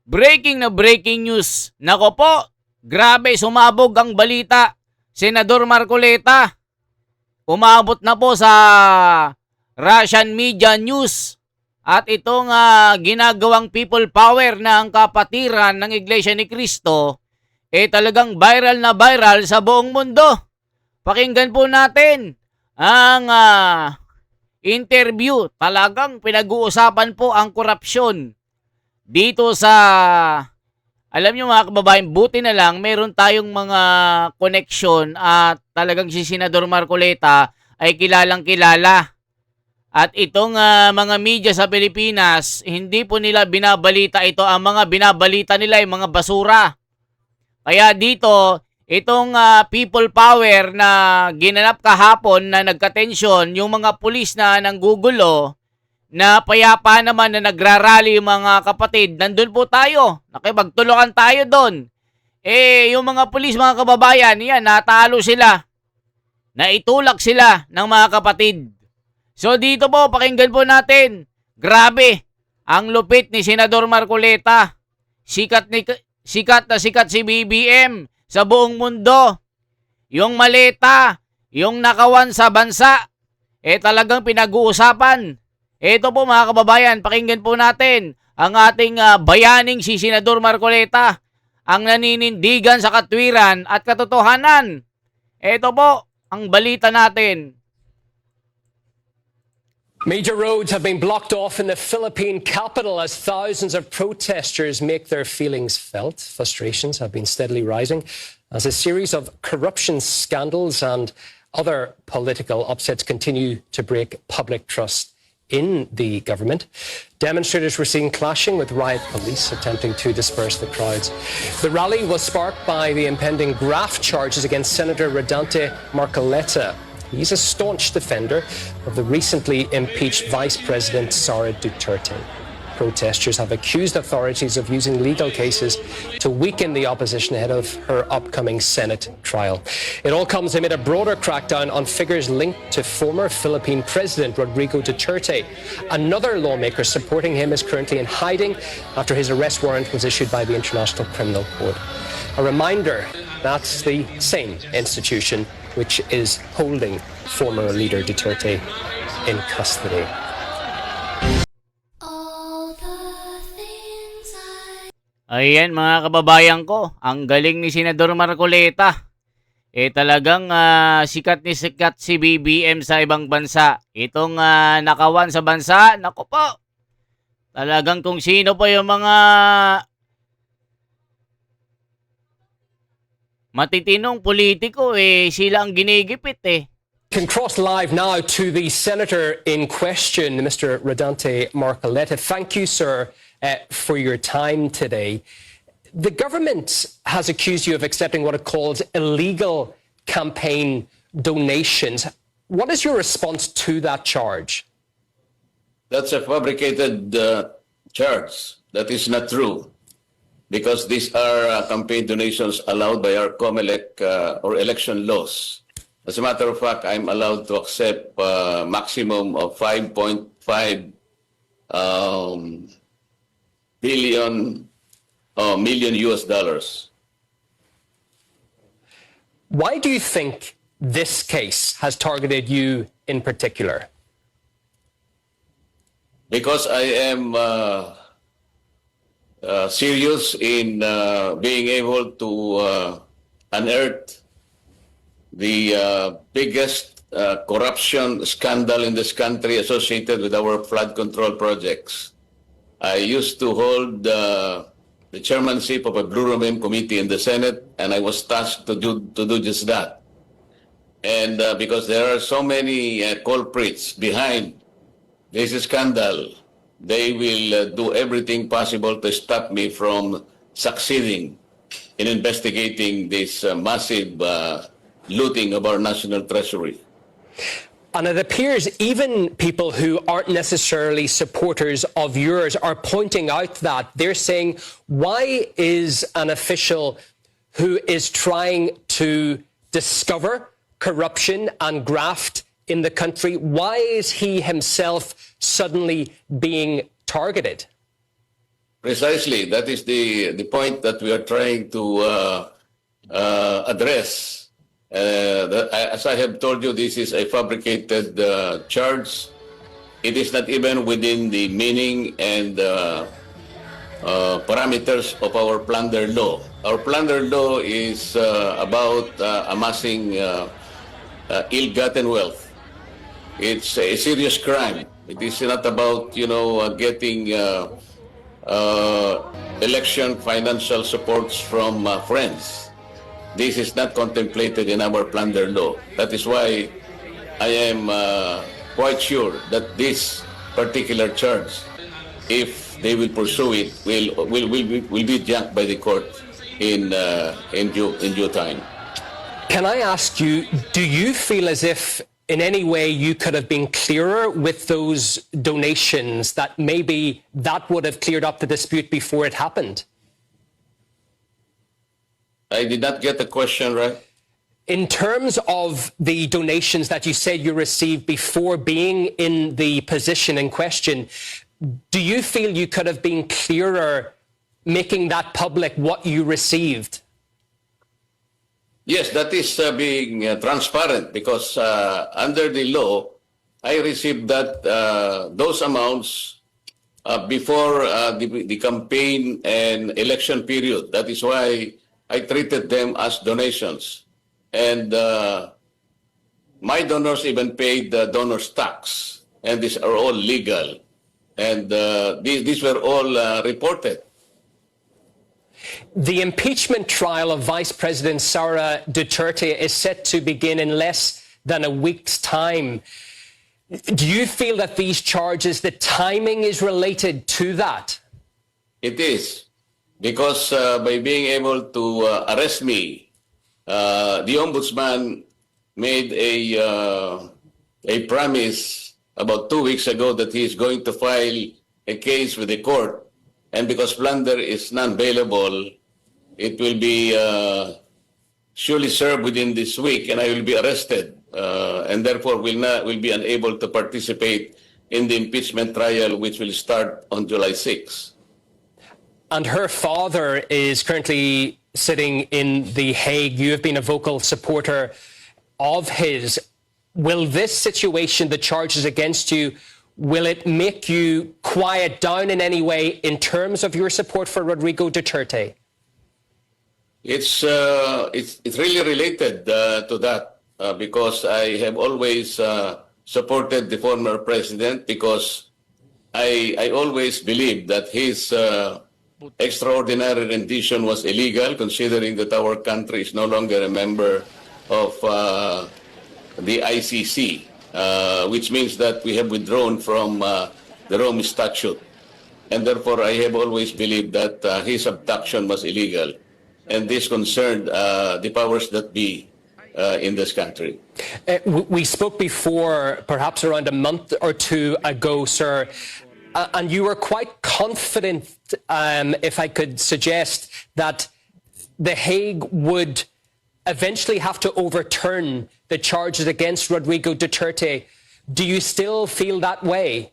Breaking na breaking news. Nako po, grabe sumabog ang balita. Senador Marcoleta, umabot na po sa Russian media news. At itong ginagawang people power na ang kapatiran ng Iglesia ni Cristo, talagang viral na viral sa buong mundo. Pakinggan po natin ang interview. Talagang pinag-uusapan po ang korupsyon dito sa, alam nyo mga kababayan, buti na lang meron tayong mga connection at talagang si Senador Marcoleta ay kilalang kilala. At itong mga media sa Pilipinas, hindi po nila binabalita ito. Ang mga binabalita nila ay mga basura. Kaya dito, itong people power na ginanap kahapon na nagka-tension, yung mga pulis na nanggugulo, na payapa naman na nagrarally yung mga kapatid, nandun po tayo. Nakipagtulungan tayo doon. Yung mga pulis, mga kababayan, yan, natalo sila. Naitulak sila ng mga kapatid. So dito po, pakinggan po natin. Grabe, ang lupit ni Senador Marcoleta. Sikat na sikat si BBM sa buong mundo. Yung maleta, yung nakawan sa bansa, talagang pinag-uusapan. Ito po mga kababayan, pakinggan po natin ang ating bayaning si Senador Marcoleta. Ang naninindigan sa katwiran at katotohanan. Ito po ang balita natin. Major roads have been blocked off in the Philippine capital as thousands of protesters make their feelings felt. Frustrations have been steadily rising as a series of corruption scandals and other political upsets continue to break public trust in the government. Demonstrators were seen clashing with riot police attempting to disperse the crowds. The rally was sparked by the impending graft charges against Senator Rodante Marcoleta. He's a staunch defender of the recently impeached Vice President Sara Duterte. Protesters have accused authorities of using legal cases to weaken the opposition ahead of her upcoming Senate trial. It all comes amid a broader crackdown on figures linked to former Philippine President Rodrigo Duterte. Another lawmaker supporting him is currently in hiding after his arrest warrant was issued by the International Criminal Court. A reminder, that's the same institution which is holding former leader Duterte in custody. Ayan mga kababayan ko, ang galing ni Senador Marcoleta. Talagang sikat ni sikat si BBM sa ibang bansa. Itong nakawan sa bansa, naku po. Talagang kung sino pa yung mga matitinong politiko, sila ang ginigipit Can cross live now to the senator in question, Mr. Rodante Marcoleta. Thank you, sir, for your time today. The government has accused you of accepting what it calls illegal campaign donations. What is your response to that charge? That's a fabricated charge. That is not true. Because these are campaign donations allowed by our COMELEC or election laws. As a matter of fact, I'm allowed to accept maximum of 5.5 million US dollars. Why do you think this case has targeted you in particular? Because I am serious in being able to unearth the biggest corruption scandal in this country associated with our flood control projects. I used to hold the chairmanship of a Blue Room committee in the Senate, and I was tasked to do just that. And because there are so many culprits behind this scandal, they will do everything possible to stop me from succeeding in investigating this massive looting of our national treasury. And it appears even people who aren't necessarily supporters of yours are pointing out that. They're saying, why is an official who is trying to discover corruption and graft in the country, why is he himself suddenly being targeted? Precisely. That is the point that we are trying to address. As I have told you, this is a fabricated charge. It is not even within the meaning and parameters of our plunder law. Our plunder law is about amassing ill-gotten wealth. It's a serious crime. It is not about, getting election financial supports from friends. This is not contemplated in our plunder law. That is why I am quite sure that this particular charge, if they will pursue it, will be junked by the court in due time. Can I ask you, do you feel as if in any way you could have been clearer with those donations, that maybe that would have cleared up the dispute before it happened? I did not get the question right. In terms of the donations that you said you received before being in the position in question, do you feel you could have been clearer making that public what you received? Yes, that is being transparent because under the law, I received those amounts before the campaign and election period. That is why I treated them as donations. And my donors even paid the donor's tax. And these are all legal. And these were all reported. The impeachment trial of Vice President Sara Duterte is set to begin in less than a week's time. Do you feel that these charges, the timing is related to that? It is. Because by being able to arrest me, the ombudsman made a promise about 2 weeks ago that he is going to file a case with the court. And because plunder is non-bailable, it will be surely served within this week, and I will be arrested, and therefore will be unable to participate in the impeachment trial, which will start on July 6. And her father is currently sitting in The Hague. You have been a vocal supporter of his. Will this situation, the charges against you, will it make you quiet down in any way in terms of your support for Rodrigo Duterte? It's really related to that because I have always supported the former president because I always believed that his extraordinary rendition was illegal, considering that our country is no longer a member of the ICC. Which means that we have withdrawn from the Rome Statute. And therefore, I have always believed that his abduction was illegal. And this concerned the powers that be in this country. We spoke before, perhaps around a month or two ago, sir, and you were quite confident, if I could suggest, that The Hague would eventually have to overturn the charges against Rodrigo Duterte. Do you still feel that way?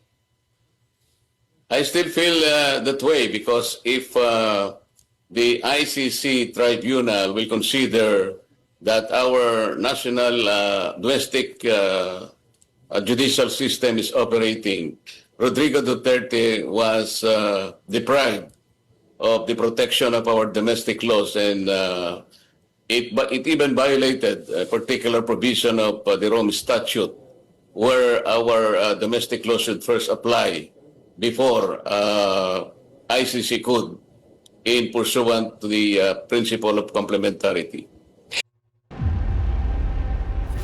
I still feel that way because if the ICC tribunal will consider that our national domestic judicial system is operating, Rodrigo Duterte was deprived of the protection of our domestic laws, and it even violated a particular provision of the Rome Statute, where our domestic law should first apply before ICC could, in pursuant to the principle of complementarity.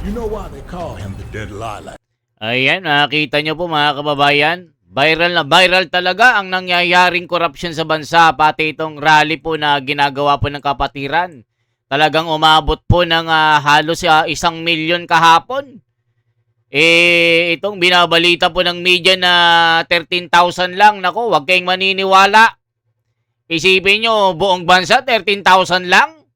You know why they call him the dead lilac? Ayan, nakita nyo po mga kababayan. Viral na viral talaga ang nangyayaring korupsyon sa bansa. Pati itong rally po na ginagawa po ng kapatiran. Talagang umabot po ng halos 1 milyon kahapon. Itong binabalita po ng media na 13,000 lang. Nako, wag kayong maniniwala. Isipin nyo, buong bansa 13,000 lang.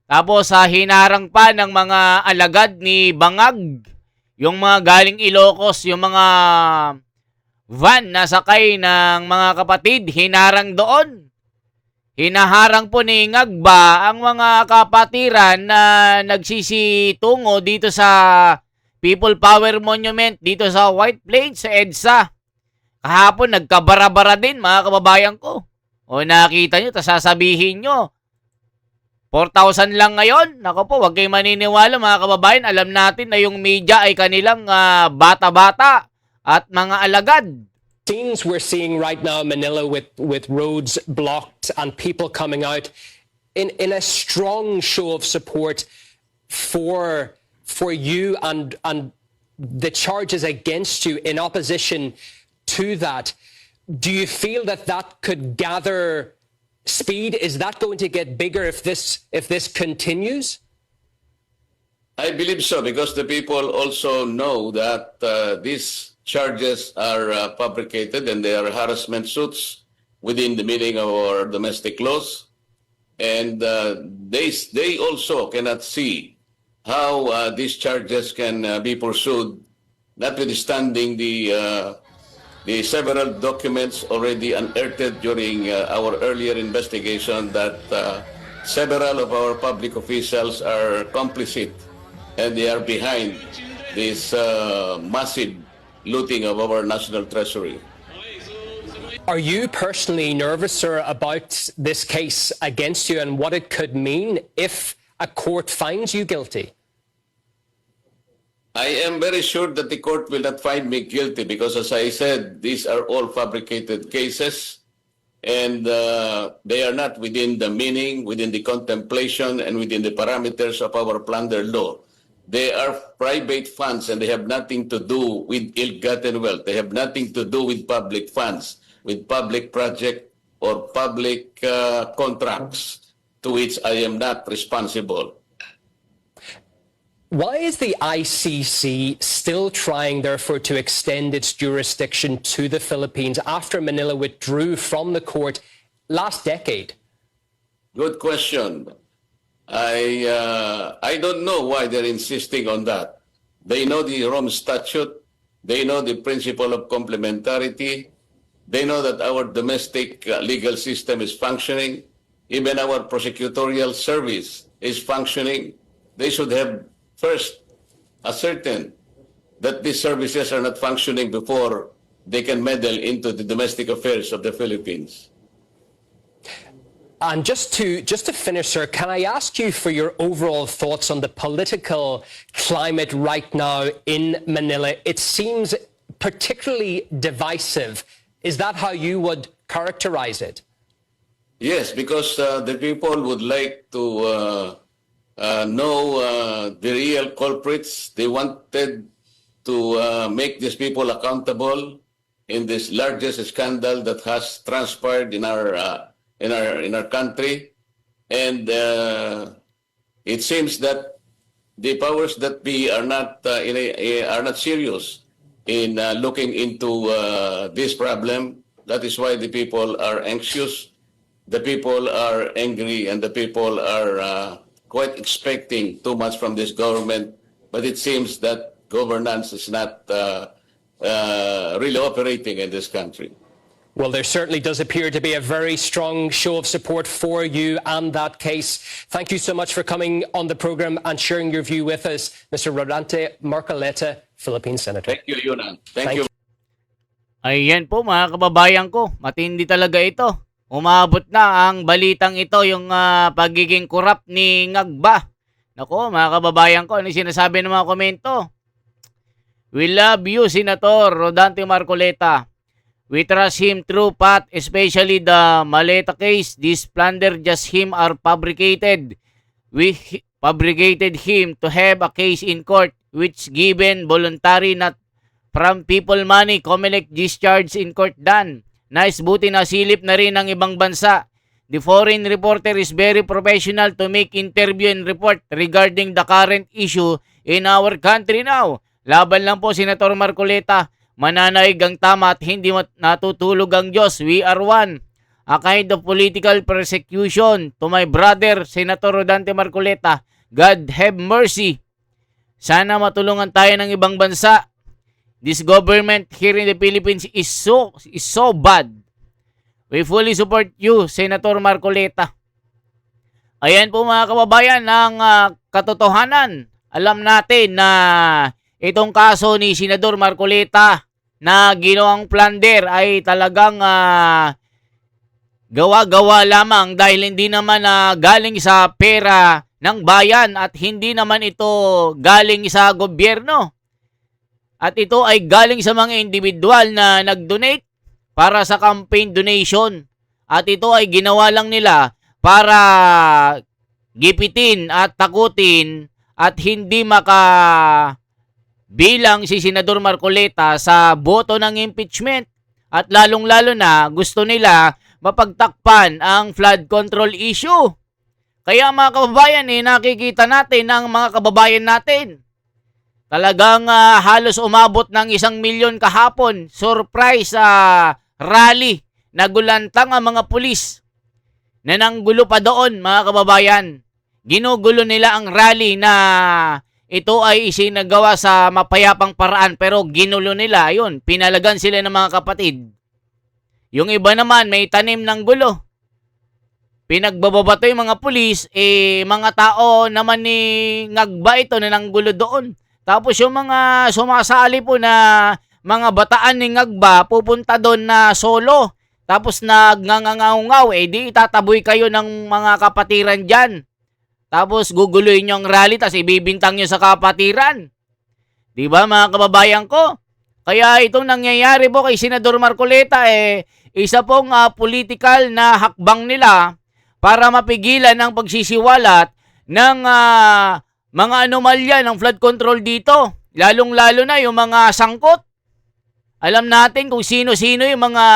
Tapos hinarang pa ng mga alagad ni Bangag. Yung mga galing Ilocos, yung mga van na sakay ng mga kapatid, hinarang doon. Hinaharang po ni Ngagba ang mga kapatiran na nagsisitungo dito sa People Power Monument dito sa White Plains sa EDSA. Kahapon nagkabara-bara din mga kababayan ko. O nakita nyo, tas sasabihin nyo, 4,000 lang ngayon. Nako po, huwag kayong maniniwala mga kababayan. Alam natin na yung media ay kanilang bata-bata at mga alagad. Scenes we're seeing right now in Manila with roads blocked and people coming out in a strong show of support for you and the charges against you in opposition to that. Do you feel that could gather speed? Is that going to get bigger if this continues? I believe so, because the people also know that these charges are fabricated and they are harassment suits within the meaning of our domestic laws. And they also cannot see how these charges can be pursued, notwithstanding the several documents already unearthed during our earlier investigation that several of our public officials are complicit and they are behind this massive looting of our national treasury. Are you personally nervous, sir, about this case against you and what it could mean if a court finds you guilty? I am very sure that the court will not find me guilty because, as I said, these are all fabricated cases and they are not within the meaning, within the contemplation, and within the parameters of our plunder law. They are private funds and they have nothing to do with ill-gotten wealth. They have nothing to do with public funds, with public project or public contracts to which I am not responsible. Why is the ICC still trying, therefore, to extend its jurisdiction to the Philippines after Manila withdrew from the court last decade? Good question. I don't know why they're insisting on that. They know the Rome Statute. They know the principle of complementarity. They know that our domestic legal system is functioning. Even our prosecutorial service is functioning. They should have first ascertained that these services are not functioning before they can meddle into the domestic affairs of the Philippines. And just to finish, sir, can I ask you for your overall thoughts on the political climate right now in Manila? It seems particularly divisive. Is that how you would characterize it? Yes, because the people would like to know the real culprits. They wanted to make these people accountable in this largest scandal that has transpired in our country, and it seems that the powers that be are not serious in looking into this problem. That is why the people are anxious, the people are angry, and the people are quite expecting too much from this government. But it seems that governance is not really operating in this country. Well, there certainly does appear to be a very strong show of support for you and that case. Thank you so much for coming on the program and sharing your view with us, Mr. Rodante Marcoleta, Philippine Senator. Thank you, Yunan. Thank you. Ayan po mga kababayan ko, matindi talaga ito. Umabot na ang balitang ito, yung pagiging corrupt ni Ngagba. Nako mga kababayan ko, ano sinasabi ng mga komento? We love you, Senator Rodante Marcoleta. We trust him through path, especially the Maleta case. This plunder just him are fabricated. We fabricated him to have a case in court which given voluntary, not from people money. Comelec discharge in court done. Nice, buti na silip na rin ng ibang bansa. The foreign reporter is very professional to make interview and report regarding the current issue in our country now. Laban lang po, Senator Marcoleta. Mananaig ang tama at hindi natutulog ang Diyos. We are one. A kind of political persecution to my brother, Senator Rodante Marcoleta. God have mercy. Sana matulungan tayo ng ibang bansa. This government here in the Philippines is so bad. We fully support you, Senator Marcoleta. Ayan po mga kababayan ang katotohanan. Alam natin na itong kaso ni Senador Marcoleta na ginawang plunder ay talagang gawa-gawa lamang dahil hindi naman galing sa pera ng bayan at hindi naman ito galing sa gobyerno. At ito ay galing sa mga individual na nag-donate para sa campaign donation. At ito ay ginawa lang nila para gipitin at takutin at hindi makabilang si Senador Marcoleta sa boto ng impeachment. At lalong-lalo na gusto nila mapagtakpan ang flood control issue. Kaya mga kababayan, nakikita natin ang mga kababayan natin. Talagang halos umabot ng 1 milyon kahapon. Surprise rally. Nagulantang ang mga pulis. Nananggulo pa doon mga kababayan. Ginugulo nila ang rally na ito ay isinagawa sa mapayapang paraan pero ginulo nila. Ayun, pinalagan sila ng mga kapatid. Yung iba naman may tanim ng gulo. Pinagbababato yung mga pulis, mga tao naman ni ngagba ito na nanggulo doon. Tapos yung mga sumasali po na mga bataan ni ngagba pupunta doon na solo. Tapos nagngangangaw, di itataboy kayo ng mga kapatiran dyan. Tapos guguluhin nyo ang rally, tapos ibibintang nyo sa kapatiran. Diba mga kababayan ko? Kaya itong nangyayari po kay Senador Marcoleta, isa pong political na hakbang nila para mapigilan ang pagsisiwalat ng mga anomalya ng flood control dito. Lalong-lalo na yung mga sangkot. Alam natin kung sino-sino yung mga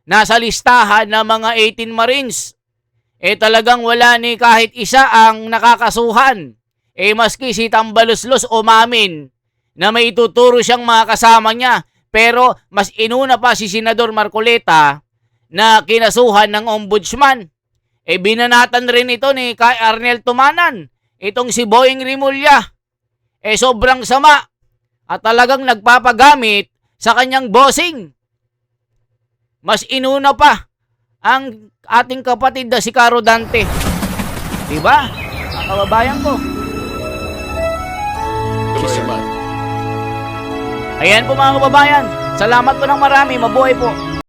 nasa listahan na mga 18 Marines. Talagang wala ni kahit isa ang nakakasuhan. Maski si Tambaluslos umamin na may ituturo siyang mga kasama niya. Pero mas inuna pa si Senador Marcoleta na kinasuhan ng ombudsman. Binanatan rin ito ni kay Arnel Tumanan. Itong si Boying Rimulya. Sobrang sama. At talagang nagpapagamit sa kanyang bossing. Mas inuna pa ang ating kapatid na si Caro Dante. Diba? Ang kababayan ko. Ayan po mga kababayan. Salamat po ng marami. Mabuhay po.